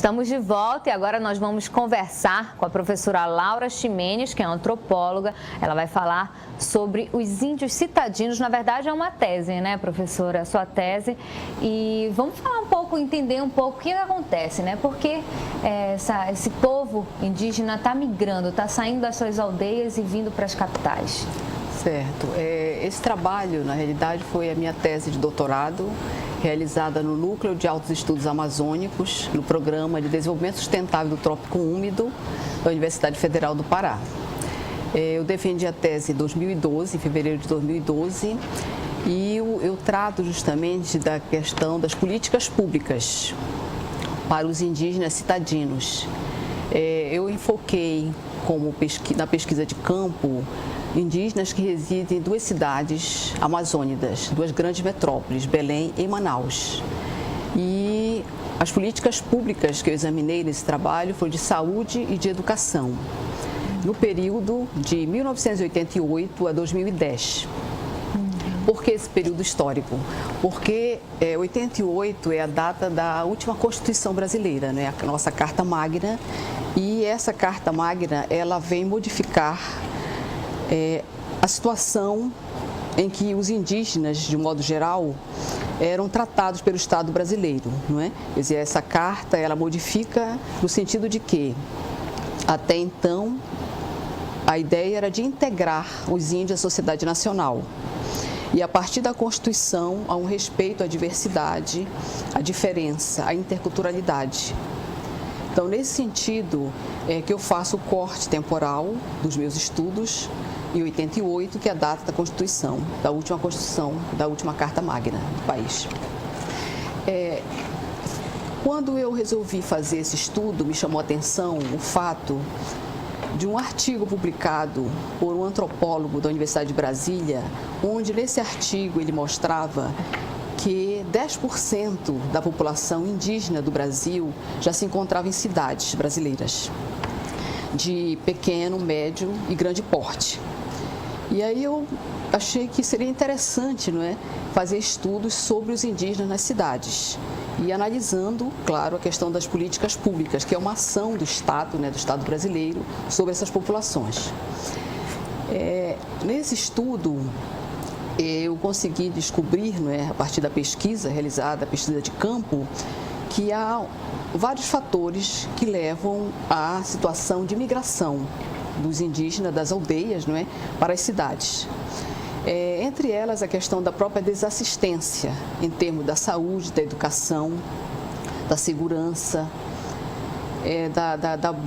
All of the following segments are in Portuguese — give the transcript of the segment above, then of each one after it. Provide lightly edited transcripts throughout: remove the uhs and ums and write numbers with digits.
Estamos de volta e agora nós vamos conversar com a professora Laura Ximenes, que é antropóloga. Ela vai falar sobre os índios citadinos. Na verdade, é uma tese, né, professora? A sua tese. E vamos falar um pouco, entender um pouco o que acontece, né? Porque esse povo indígena está migrando, está saindo das suas aldeias e vindo para as capitais. Certo. Esse trabalho, na realidade, foi a minha tese de doutorado, realizada no Núcleo de Altos Estudos Amazônicos, no Programa de Desenvolvimento Sustentável do Trópico Úmido da Universidade Federal do Pará. Eu defendi a tese em 2012, em fevereiro de 2012, e eu trato justamente da questão das políticas públicas para os indígenas citadinos. Eu enfoquei na pesquisa de campo indígenas que residem em duas cidades amazônicas, duas grandes metrópoles, Belém e Manaus. E as políticas públicas que eu examinei nesse trabalho foram de saúde e de educação, no período de 1988 a 2010. Por que esse período histórico? Porque 88 é a data da última Constituição brasileira, né? A nossa Carta Magna, e essa Carta Magna ela vem modificar a situação em que os indígenas, de um modo geral, eram tratados pelo Estado brasileiro, não é? Quer dizer, essa carta, ela modifica no sentido de que, até então, a ideia era de integrar os índios à sociedade nacional. E a partir da Constituição, há um respeito à diversidade, à diferença, à interculturalidade. Então, nesse sentido, é que eu faço o corte temporal dos meus estudos em 88, que é a data da Constituição, da última Constituição, da última Carta Magna do país. Quando eu resolvi fazer esse estudo, me chamou a atenção o fato de um artigo publicado por um antropólogo da Universidade de Brasília, onde nesse artigo ele mostrava que 10% da população indígena do Brasil já se encontrava em cidades brasileiras, de pequeno, médio e grande porte. E aí eu achei que seria interessante, não é, fazer estudos sobre os indígenas nas cidades e analisando, claro, a questão das políticas públicas, que é uma ação do Estado, né, do Estado brasileiro, sobre essas populações. Nesse estudo, eu consegui descobrir, não é, a partir da pesquisa realizada, a pesquisa de campo, que há vários fatores que levam à situação de migração dos indígenas das aldeias, não é, para as cidades. Entre elas, a questão da própria desassistência, em termos da saúde, da educação, da segurança,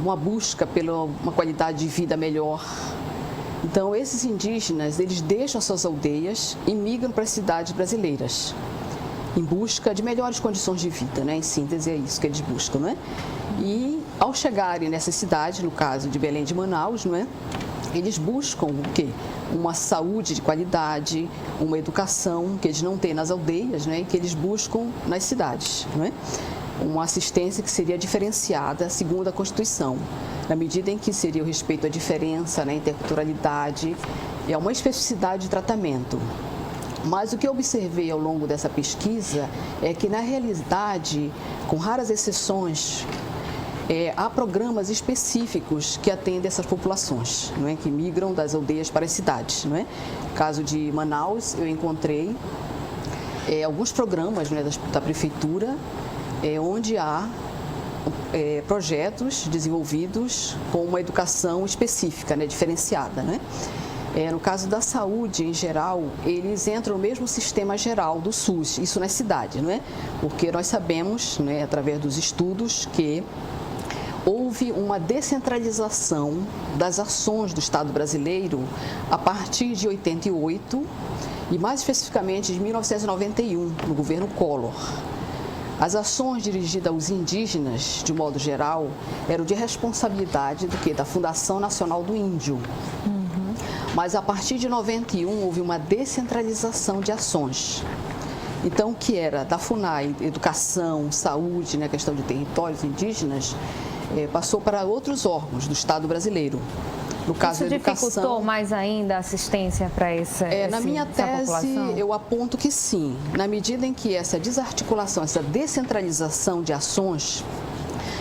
uma busca pela uma qualidade de vida melhor. Então, esses indígenas, eles deixam suas aldeias e migram para as cidades brasileiras, em busca de melhores condições de vida, né? Em síntese, é isso que eles buscam, não é? E, ao chegarem nessas cidades, no caso de Belém e de Manaus, não é? Eles buscam o quê? Uma saúde de qualidade, uma educação que eles não têm nas aldeias, né? E que eles buscam nas cidades, não é? Uma assistência que seria diferenciada segundo a Constituição, na medida em que seria o respeito à diferença, né, interculturalidade e a uma especificidade de tratamento. Mas o que eu observei ao longo dessa pesquisa é que, na realidade, com raras exceções, há programas específicos que atendem essas populações, não é, que migram das aldeias para as cidades, não é? No caso de Manaus, eu encontrei alguns programas, não é, da prefeitura, onde há projetos desenvolvidos com uma educação específica, né, diferenciada, né? No caso da saúde, em geral, eles entram no mesmo sistema geral do SUS, isso nas cidades, não é? Porque nós sabemos, né, através dos estudos, que houve uma descentralização das ações do Estado brasileiro a partir de 88 e, mais especificamente, de 1991, no governo Collor. As ações dirigidas aos indígenas, de modo geral, eram de responsabilidade da Fundação Nacional do Índio. Mas, a partir de 91, houve uma descentralização de ações. Então, o que era da FUNAI, educação, saúde, né, questão de territórios indígenas, passou para outros órgãos do Estado brasileiro. No caso da educação, dificultou mais ainda a assistência para essa população? Na minha tese, eu aponto que sim. Na medida em que essa desarticulação, essa descentralização de ações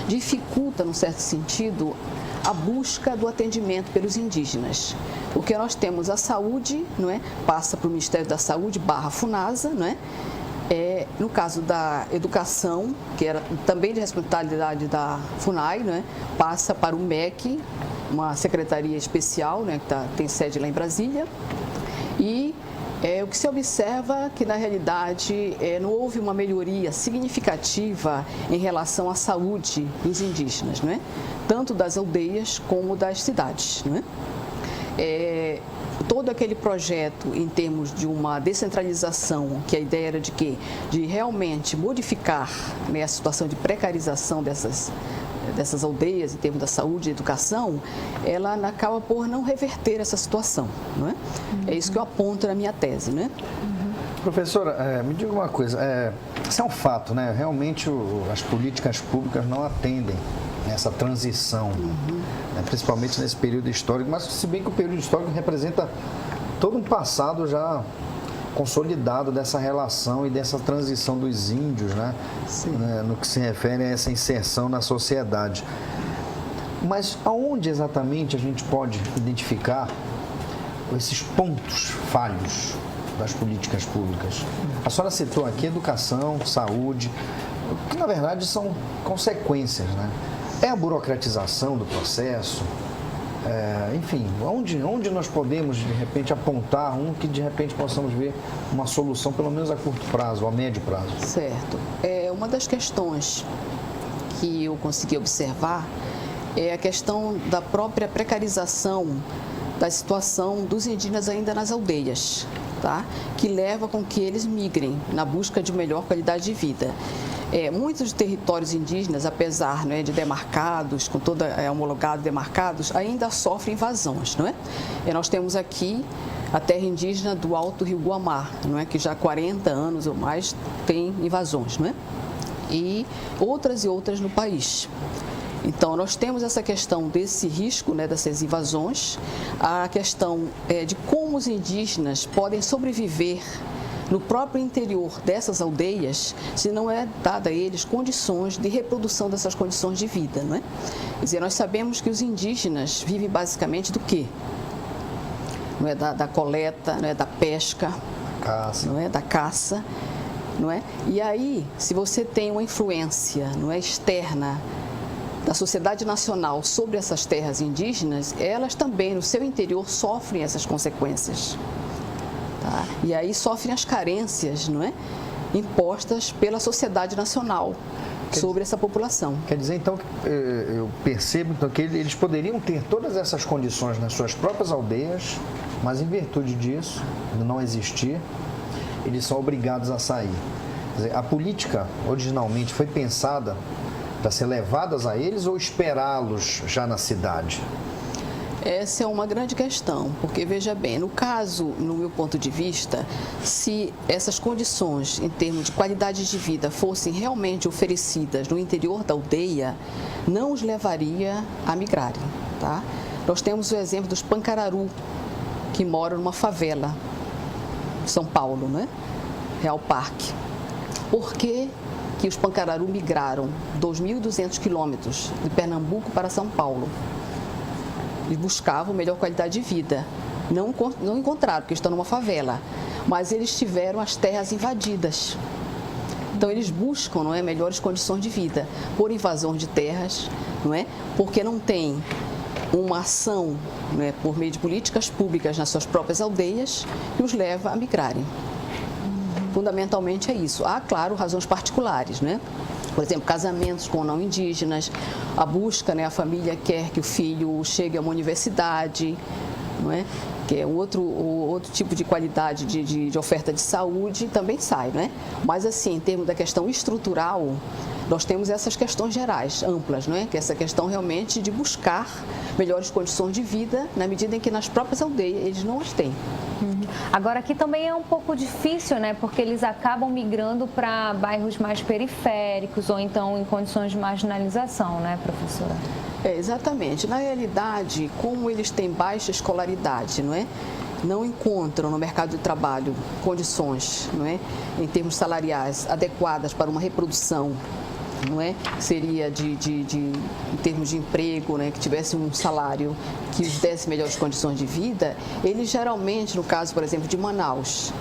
dificulta, num certo sentido, a busca do atendimento pelos indígenas. Porque nós temos a saúde, não é? Passa para o Ministério da Saúde / FUNASA, não é? No caso da educação, que era também de responsabilidade da FUNAI, não é? Passa para o MEC, uma secretaria especial, né? Que tem sede lá em Brasília. E o que se observa que, na realidade, não houve uma melhoria significativa em relação à saúde dos indígenas, não é? Tanto das aldeias como das cidades, não é? Todo aquele projeto em termos de uma descentralização, que a ideia era de quê? De realmente modificar, né, a situação de precarização dessas aldeias em termos da saúde e educação, ela acaba por não reverter essa situação, não é? É isso que eu aponto na minha tese, né? Professora, me diga uma coisa, isso é um fato, né? Realmente as políticas públicas não atendem nessa transição, né? Principalmente nesse período histórico, mas se bem que o período histórico representa todo um passado já consolidado dessa relação e dessa transição dos índios, né? No que se refere a essa inserção na sociedade. Mas aonde exatamente a gente pode identificar esses pontos falhos das políticas públicas? A senhora citou aqui educação, saúde, que na verdade são consequências, né? É a burocratização do processo, enfim, onde nós podemos de repente apontar que de repente possamos ver uma solução, pelo menos a curto prazo, a médio prazo? Certo. Uma das questões que eu consegui observar é a questão da própria precarização da situação dos indígenas ainda nas aldeias, tá? Que leva com que eles migrem na busca de melhor qualidade de vida. Muitos territórios indígenas, apesar, né, de demarcados, com toda homologado demarcados, ainda sofrem invasões, não é? Nós temos aqui a terra indígena do Alto Rio Guamá, não é? Que já há 40 anos ou mais tem invasões, não é? E outras no país. Então, nós temos essa questão desse risco, né, dessas invasões, a questão de como os indígenas podem sobreviver no próprio interior dessas aldeias, se não é dada a eles condições de reprodução dessas condições de vida, não é? Quer dizer, nós sabemos que os indígenas vivem basicamente do quê? Não é da coleta, não é da pesca, caça. Não é da caça, não é? E aí, se você tem uma influência, não é, externa da sociedade nacional sobre essas terras indígenas, elas também no seu interior sofrem essas consequências. Tá? E aí sofrem as carências, não é? Impostas pela sociedade nacional sobre essa população. Quer dizer, então, eu percebo então, que eles poderiam ter todas essas condições nas suas próprias aldeias, mas em virtude disso, de não existir, eles são obrigados a sair. Quer dizer, a política originalmente foi pensada para ser levadas a eles ou esperá-los já na cidade? Essa é uma grande questão, porque, veja bem, no caso, no meu ponto de vista, se essas condições em termos de qualidade de vida fossem realmente oferecidas no interior da aldeia, não os levaria a migrarem, tá? Nós temos o exemplo dos Pancararu, que moram numa favela, São Paulo, né? Real Parque. Por que os Pancararu migraram 2.200 quilômetros de Pernambuco para São Paulo? Eles buscavam melhor qualidade de vida. Não encontraram, porque estão numa favela. Mas eles tiveram as terras invadidas. Então, eles buscam, não é, melhores condições de vida. Por invasão de terras, não é? Porque não tem uma ação, não é, por meio de políticas públicas nas suas próprias aldeias que os leva a migrarem. Fundamentalmente é isso. Há, claro, razões particulares, né? Por exemplo, casamentos com não indígenas, a busca, né, a família quer que o filho chegue a uma universidade, não é? Que é outro tipo de qualidade de oferta de saúde, também sai, né? Mas, assim, em termos da questão estrutural, nós temos essas questões gerais, amplas, não é? Que é essa questão realmente de buscar melhores condições de vida, na medida em que nas próprias aldeias eles não as têm. Agora, aqui também é um pouco difícil, né? Porque eles acabam migrando para bairros mais periféricos ou então em condições de marginalização, né, professora? Exatamente. Na realidade, como eles têm baixa escolaridade, não é? Não encontram no mercado de trabalho condições, não é, em termos salariais adequadas para uma reprodução não é? Seria em termos de emprego, né? Que tivesse um salário que lhes desse melhores condições de vida, eles geralmente, no caso, por exemplo, de Manaus,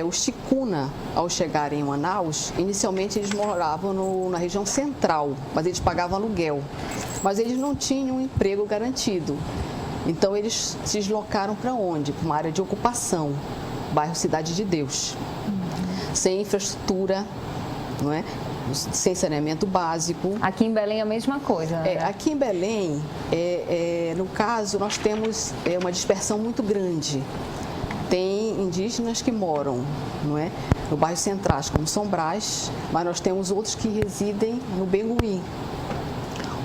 os ticuna, ao chegarem em Manaus, inicialmente eles moravam na região central, mas eles pagavam aluguel. Mas eles não tinham um emprego garantido. Então eles se deslocaram para onde? Para uma área de ocupação, bairro Cidade de Deus. Sem infraestrutura, não é? Sem saneamento básico. Aqui em Belém é a mesma coisa, né? Aqui em Belém, no caso, nós temos uma dispersão muito grande. Tem indígenas que moram, não é, no bairro Centrais, como São Brás, mas nós temos outros que residem no Bengui.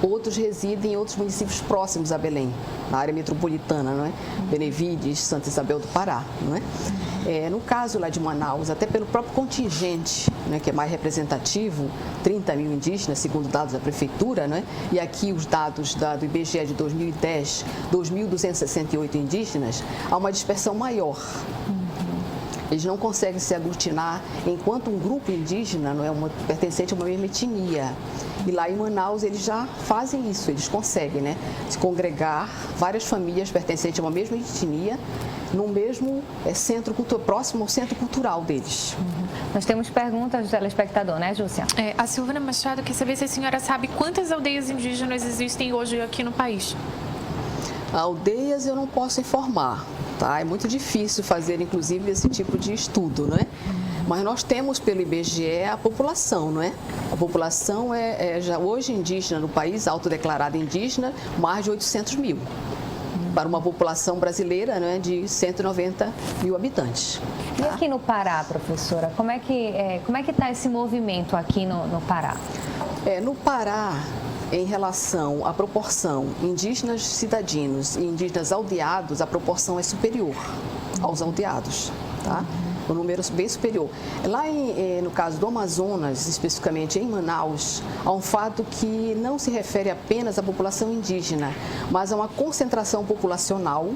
Outros residem em outros municípios próximos a Belém, na área metropolitana, não é? Benevides, Santa Isabel do Pará, não é? No caso lá de Manaus, até pelo próprio contingente, né, que é mais representativo, 30 mil indígenas, segundo dados da prefeitura, né? E aqui os dados do IBGE de 2010, 2.268 indígenas, há uma dispersão maior. Eles não conseguem se aglutinar enquanto um grupo indígena, não é, pertencente a uma mesma etnia. E lá em Manaus eles já fazem isso, eles conseguem, né, se congregar várias famílias pertencentes a uma mesma etnia no mesmo centro cultural, próximo ao centro cultural deles. Nós temos perguntas do telespectador, né, Júcia? A Silvana Machado quer saber se a senhora sabe quantas aldeias indígenas existem hoje aqui no país. Aldeias eu não posso informar, tá? É muito difícil fazer, inclusive, esse tipo de estudo, né? Mas nós temos pelo IBGE a população, não é? A população já hoje indígena no país, autodeclarada indígena, mais de 800 mil. Para uma população brasileira, né, de 190 mil habitantes. E aqui no Pará, professora, como é que está esse movimento aqui no Pará? No Pará, em relação à proporção indígenas cidadinos e indígenas aldeados, a proporção é superior aos aldeados, tá? O número bem superior. Lá, no caso do Amazonas, especificamente em Manaus, há um fato que não se refere apenas à população indígena, mas a uma concentração populacional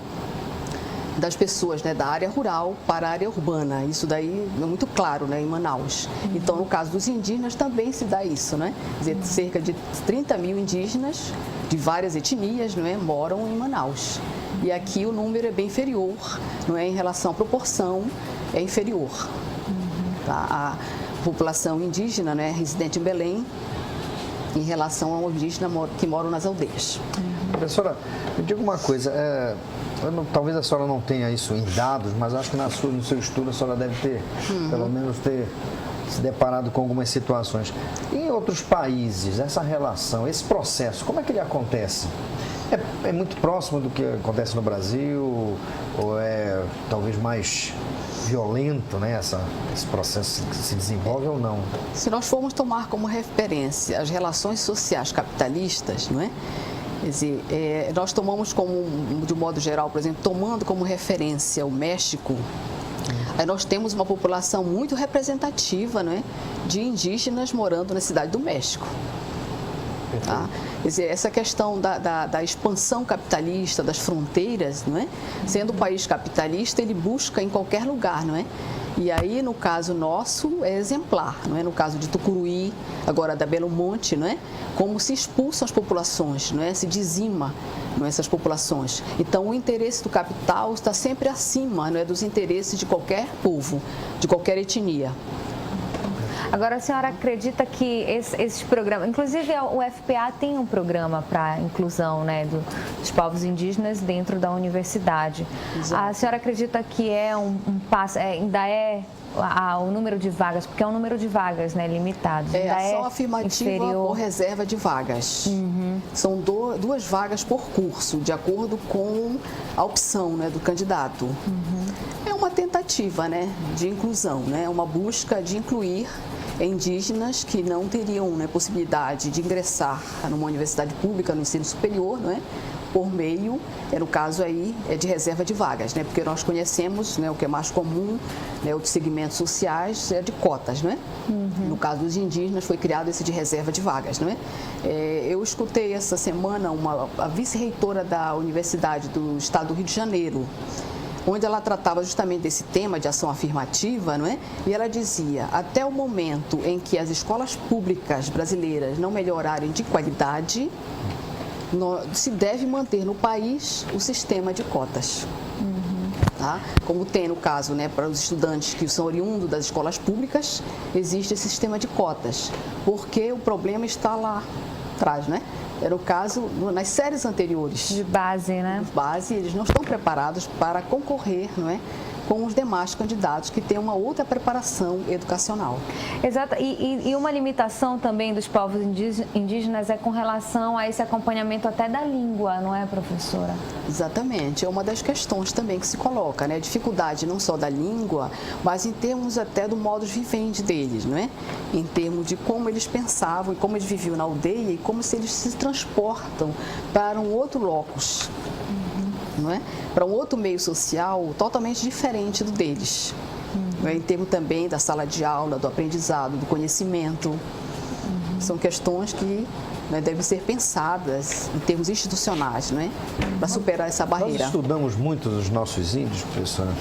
das pessoas, né, da área rural para a área urbana. Isso daí é muito claro, né, em Manaus. Então, no caso dos indígenas, também se dá isso, né? Quer dizer, cerca de 30 mil indígenas de várias etnias, não é, moram em Manaus. E aqui o número é bem inferior, não é, em relação à proporção, é inferior. Tá? A população indígena, né, residente em Belém, em relação ao indígena que moram nas aldeias. Professora, me diga uma coisa, talvez a senhora não tenha isso em dados, mas acho que no seu estudo a senhora deve ter, pelo menos ter se deparado com algumas situações. Em outros países, essa relação, esse processo, como é que ele acontece? É muito próximo do que acontece no Brasil ou é talvez mais violento, né, esse processo que se desenvolve ou não? Se nós formos tomar como referência as relações sociais capitalistas, não é? Quer dizer, nós tomamos de um modo geral, por exemplo, tomando como referência o México, aí nós temos uma população muito representativa, não é, de indígenas morando na cidade do México. Tá? Quer dizer, essa questão da expansão capitalista das fronteiras, não é? Sendo um país capitalista, ele busca em qualquer lugar, não é? E aí, no caso nosso, é exemplar, não é? No caso de Tucuruí, agora da Belo Monte, não é? Como se expulsam as populações, não é? Se dizima, não é, essas populações. Então, o interesse do capital está sempre acima, não é, dos interesses de qualquer povo, de qualquer etnia. Agora, a senhora acredita que esses programas, inclusive o FPA tem um programa para inclusão, né, dos povos indígenas dentro da universidade. Exato. A senhora acredita que é um passo, ainda é o número de vagas, porque é um número de vagas, né, limitado. Ação afirmativa inferior. Por reserva de vagas. São 2 vagas por curso, de acordo com a opção, né, do candidato. É uma tentativa, né, de inclusão, né, uma busca de incluir indígenas que não teriam, né, possibilidade de ingressar numa universidade pública no ensino superior, não é? Por meio, no caso aí, de reserva de vagas, né? Porque nós conhecemos, né, o que é mais comum, né, outros segmentos sociais, de cotas, não é? No caso dos indígenas, foi criado esse de reserva de vagas, não é? Eu escutei essa semana a vice-reitora da Universidade do Estado do Rio de Janeiro, onde ela tratava justamente desse tema de ação afirmativa, não é? E ela dizia, até o momento em que as escolas públicas brasileiras não melhorarem de qualidade, se deve manter no país o sistema de cotas. Tá? Como tem no caso, né, para os estudantes que são oriundos das escolas públicas, existe esse sistema de cotas, porque o problema está lá atrás, né? Era o caso nas séries anteriores. De base, né? De base, eles não estão preparados para concorrer, não é? Com os demais candidatos que têm uma outra preparação educacional. Exato. E uma limitação também dos povos indígenas é com relação a esse acompanhamento até da língua, não é, professora? Exatamente. É uma das questões também que se coloca, né? A dificuldade não só da língua, mas em termos até do modus vivendi deles, não é? Em termos de como eles pensavam e como eles viviam na aldeia e como se eles se transportam para um outro locus. Não é? Para um outro meio social totalmente diferente do deles. Não é? Em termos também da sala de aula, do aprendizado, do conhecimento. São questões que, né, devem ser pensadas em termos institucionais, não é? Para superar essa barreira. Nós estudamos muito os nossos índios, professora?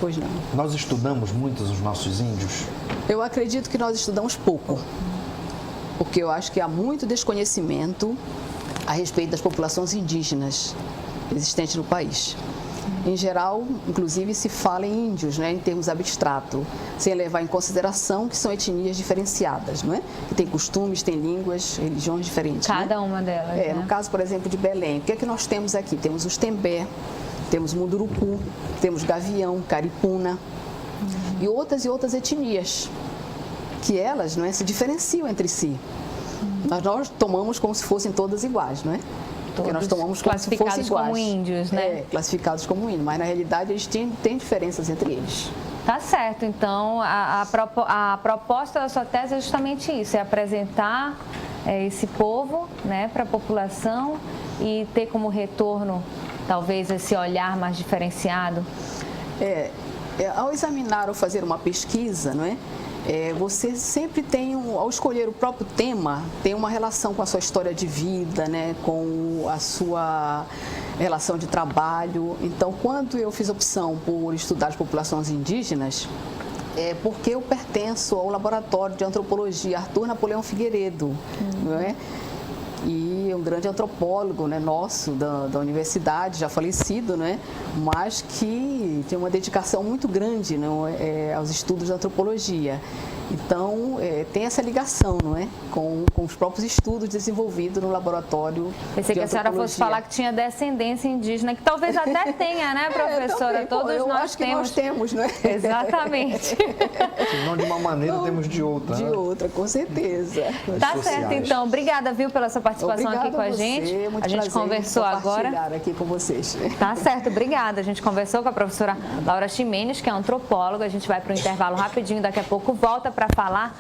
Pois não. Nós estudamos muito os nossos índios? Eu acredito que nós estudamos pouco, porque eu acho que há muito desconhecimento a respeito das populações indígenas existentes no país. Em geral, inclusive, se fala em índios, né, em termos abstratos, sem levar em consideração que são etnias diferenciadas, não é? Que têm costumes, têm línguas, religiões diferentes. Cada uma delas. Né? No caso, por exemplo, de Belém, o que é que nós temos aqui? Temos os Tembé, temos Munduruku, temos Gavião, Caripuna e outras etnias, que elas, não é, se diferenciam entre si. Nós tomamos como se fossem todas iguais, não é? Porque nós tomamos como se fossem iguais. Classificados como índios, né? Classificados como índios, mas na realidade eles têm diferenças entre eles. Tá certo, então a proposta da sua tese é justamente isso, é apresentar esse povo, né, para a população e ter como retorno talvez esse olhar mais diferenciado. Ao examinar ou fazer uma pesquisa, não é? Você sempre tem, ao escolher o próprio tema, tem uma relação com a sua história de vida, né? Com a sua relação de trabalho. Então, quando eu fiz opção por estudar as populações indígenas, é porque eu pertenço ao laboratório de antropologia Arthur Napoleão Figueiredo, não é? E um grande antropólogo, né, nosso, da universidade, já falecido, né, mas que tem uma dedicação muito grande, não é, aos estudos da antropologia. Então, tem essa ligação, não é, com os próprios estudos desenvolvidos no laboratório. Pensei que a senhora fosse falar que tinha descendência indígena, que talvez até tenha, né, professora? Todos nós temos. Que nós temos, não é? Exatamente. Se não de uma maneira, temos de outra. De outra, com certeza. Tá certo, então. Obrigada, viu, pela sua participação aqui com a gente. Muito a gente conversou agora. Aqui com vocês. Tá certo, obrigada. A gente conversou com a professora Laura Ximenes, que é antropóloga. A gente vai para o intervalo rapidinho, daqui a pouco volta para falar